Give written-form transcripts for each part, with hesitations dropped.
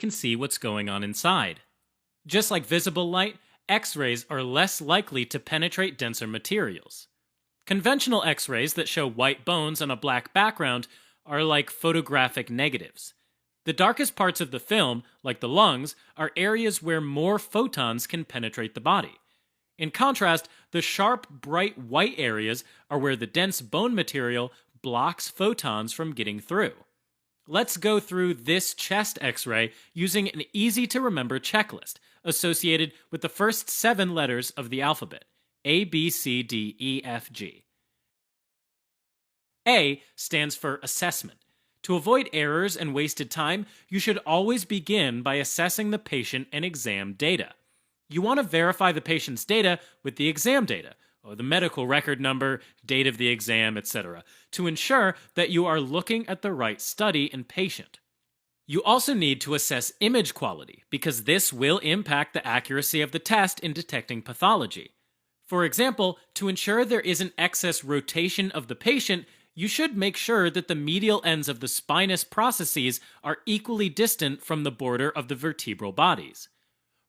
can see what's going on inside. Just like visible light, X-rays are less likely to penetrate denser materials. Conventional X-rays that show white bones on a black background are like photographic negatives. The darkest parts of the film, like the lungs, are areas where more photons can penetrate the body. In contrast, the sharp, bright white areas are where the dense bone material blocks photons from getting through. Let's go through this chest X-ray using an easy-to-remember checklist associated with the first 7 letters of the alphabet: A, B, C, D, E, F, G. A stands for assessment. To avoid errors and wasted time, you should always begin by assessing the patient and exam data. You want to verify the patient's data with the exam data, or the medical record number, date of the exam, etc., to ensure that you are looking at the right study and patient. You also need to assess image quality, because this will impact the accuracy of the test in detecting pathology. For example, to ensure there isn't excess rotation of the patient, you should make sure that the medial ends of the spinous processes are equally distant from the border of the vertebral bodies.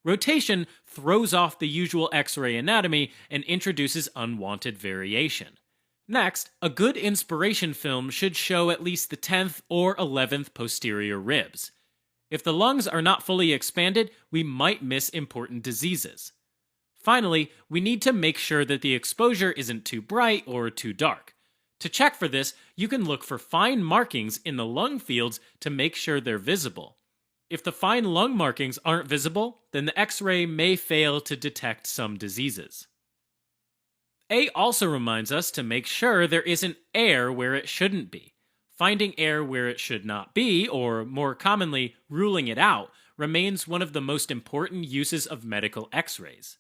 Rotation throws off the usual X-ray anatomy and introduces unwanted variation. Next, a good inspiration film should show at least the 10th or 11th posterior ribs. If the lungs are not fully expanded, we might miss important diseases. Finally, we need to make sure that the exposure isn't too bright or too dark. To check for this, you can look for fine markings in the lung fields to make sure they're visible. If the fine lung markings aren't visible, then the X-ray may fail to detect some diseases. A also reminds us to make sure there isn't air where it shouldn't be. Finding air where it should not be, or more commonly, ruling it out, remains one of the most important uses of medical X-rays.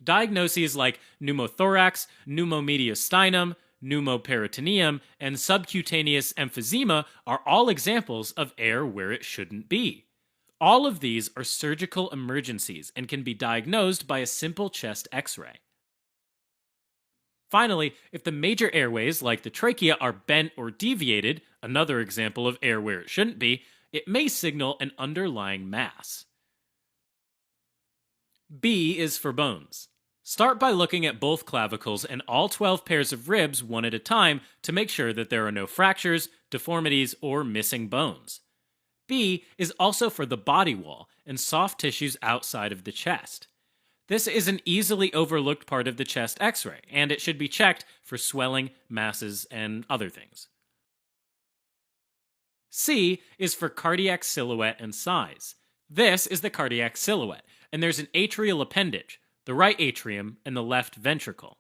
Diagnoses like pneumothorax, pneumomediastinum, pneumoperitoneum, and subcutaneous emphysema are all examples of air where it shouldn't be. All of these are surgical emergencies and can be diagnosed by a simple chest X-ray. Finally, if the major airways, like the trachea, are bent or deviated, another example of air where it shouldn't be, it may signal an underlying mass. B is for bones. Start by looking at both clavicles and all 12 pairs of ribs one at a time to make sure that there are no fractures, deformities, or missing bones. B is also for the body wall and soft tissues outside of the chest. This is an easily overlooked part of the chest X-ray, and it should be checked for swelling, masses, and other things. C is for cardiac silhouette and size. This is the cardiac silhouette, and there's an atrial appendage, the right atrium, and the left ventricle.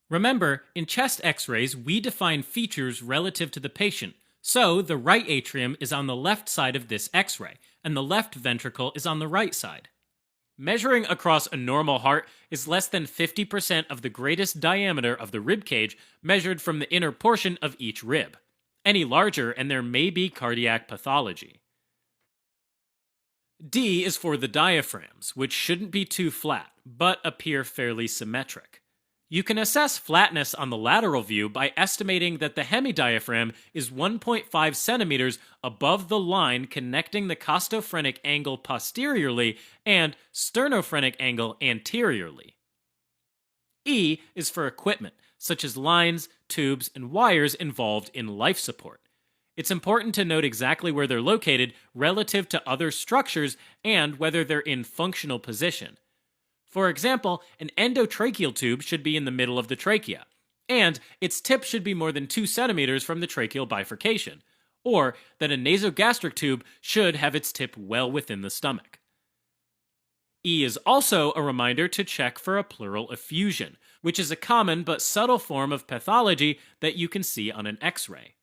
Remember, in chest X-rays, we define features relative to the patient, so the right atrium is on the left side of this X-ray, and the left ventricle is on the right side. Measuring across a normal heart is less than 50% of the greatest diameter of the rib cage measured from the inner portion of each rib. Any larger, and there may be cardiac pathology. D is for the diaphragms, which shouldn't be too flat, but appear fairly symmetric. You can assess flatness on the lateral view by estimating that the hemidiaphragm is 1.5 centimeters above the line connecting the costophrenic angle posteriorly and sternophrenic angle anteriorly. E is for equipment, such as lines, tubes, and wires involved in life support. It's important to note exactly where they're located relative to other structures and whether they're in functional position. For example, an endotracheal tube should be in the middle of the trachea, and its tip should be more than 2 centimeters from the tracheal bifurcation, or that a nasogastric tube should have its tip well within the stomach. E is also a reminder to check for a pleural effusion, which is a common but subtle form of pathology that you can see on an X-ray.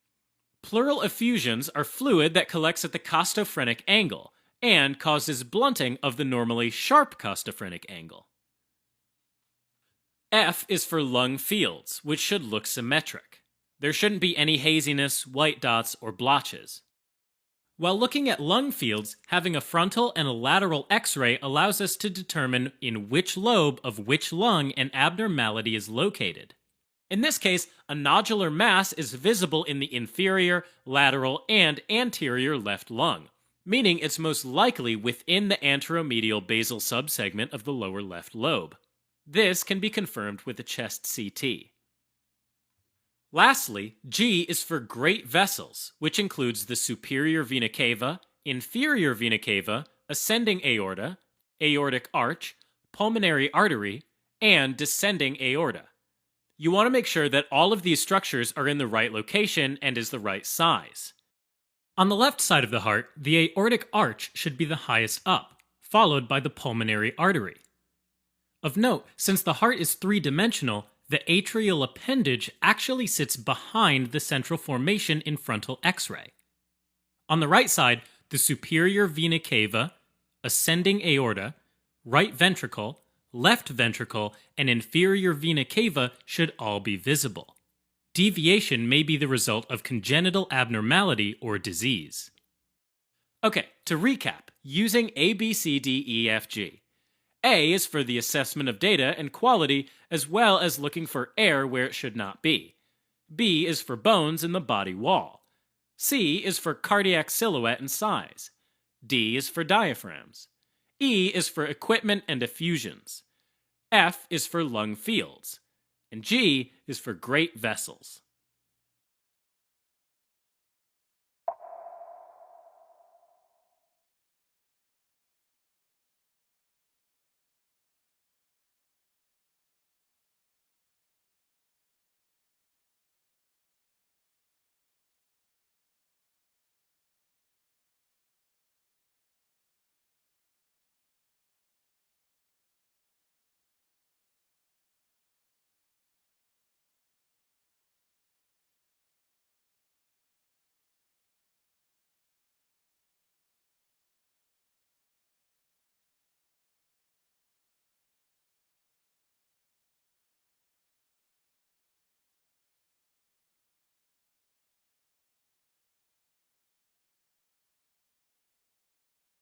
Pleural effusions are fluid that collects at the costophrenic angle and causes blunting of the normally sharp costophrenic angle. F is for lung fields, which should look symmetric. There shouldn't be any haziness, white dots, or blotches. While looking at lung fields, having a frontal and a lateral X-ray allows us to determine in which lobe of which lung an abnormality is located. In this case, a nodular mass is visible in the inferior, lateral, and anterior left lung, meaning it's most likely within the anteromedial basal subsegment of the lower left lobe. This can be confirmed with a chest CT. Lastly, G is for great vessels, which includes the superior vena cava, inferior vena cava, ascending aorta, aortic arch, pulmonary artery, and descending aorta. You want to make sure that all of these structures are in the right location and is the right size. On the left side of the heart, the aortic arch should be the highest up, followed by the pulmonary artery. Of note, since the heart is three-dimensional, the atrial appendage actually sits behind the central formation in frontal X-ray. On the right side, the superior vena cava, ascending aorta, right ventricle, left ventricle, and inferior vena cava should all be visible. Deviation may be the result of congenital abnormality or disease. Okay, to recap, using A, B, C, D, E, F, G. A is for the assessment of data and quality, as well as looking for air where it should not be. B is for bones in the body wall. C is for cardiac silhouette and size. D is for diaphragms. E is for equipment and effusions. F is for lung fields. And G is for great vessels.